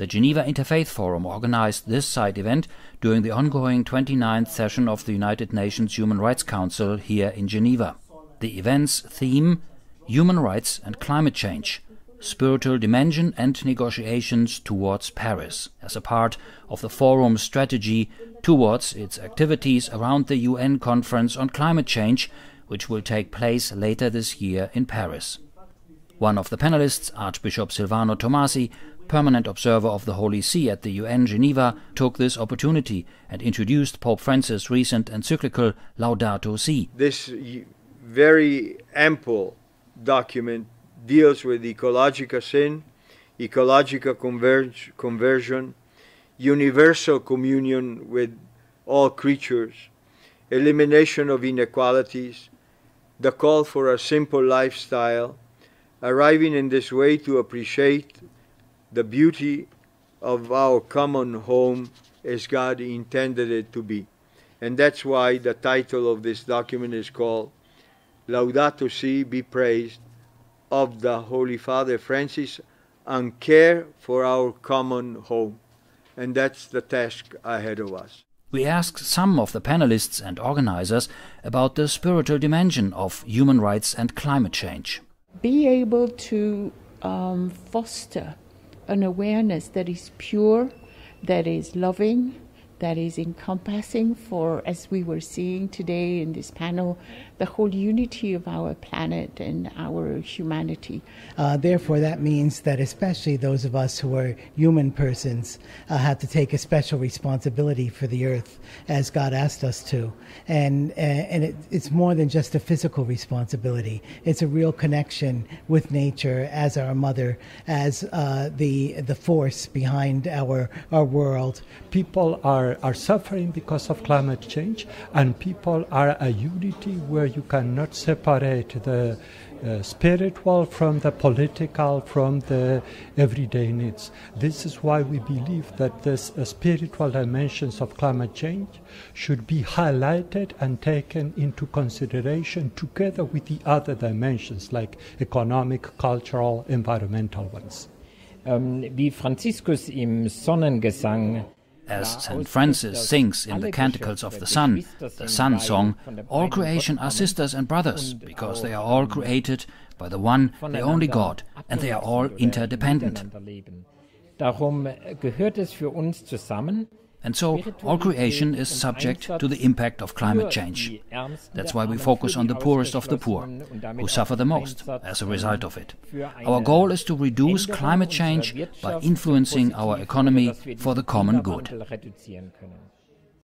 The Geneva Interfaith Forum organized this side event during the ongoing 29th session of the United Nations Human Rights Council here in Geneva. The event's theme: Human Rights and Climate Change, Spiritual Dimension and Negotiations towards Paris, as a part of the Forum's strategy towards its activities around the UN Conference on Climate Change, which will take place later this year in Paris. One of the panelists, Archbishop Silvano Tomasi, permanent observer of the Holy See at the UN Geneva, took this opportunity and introduced Pope Francis' recent encyclical Laudato Si. This very ample document deals with ecological sin, ecological conversion, universal communion with all creatures, elimination of inequalities, the call for a simple lifestyle, arriving in this way to appreciate the beauty of our common home as God intended it to be. And that's why the title of this document is called Laudato Si, be praised, of the Holy Father Francis on care for our common home. And that's the task ahead of us. We asked some of the panelists and organizers about the spiritual dimension of human rights and climate change. Be able to foster an awareness that is pure, that is loving, that is encompassing for, as we were seeing today in this panel, the whole unity of our planet and our humanity. Therefore, that means that especially those of us who are human persons have to take a special responsibility for the earth as God asked us to. And it's more than just a physical responsibility. It's a real connection with nature as our mother, as the force behind our world. People are suffering because of climate change, and people are a unity where you cannot separate the spiritual from the political, from the everyday needs. This is why we believe that this spiritual dimensions of climate change should be highlighted and taken into consideration together with the other dimensions like economic, cultural, environmental ones. Wie Franziskus im Sonnengesang. As St. Francis sings in the Canticles of the Sun song, all creation are sisters and brothers, because they are all created by the one, the only God, and they are all interdependent. Darum gehört es für uns zusammen. And so, all creation is subject to the impact of climate change. That's why we focus on the poorest of the poor, who suffer the most as a result of it. Our goal is to reduce climate change by influencing our economy for the common good.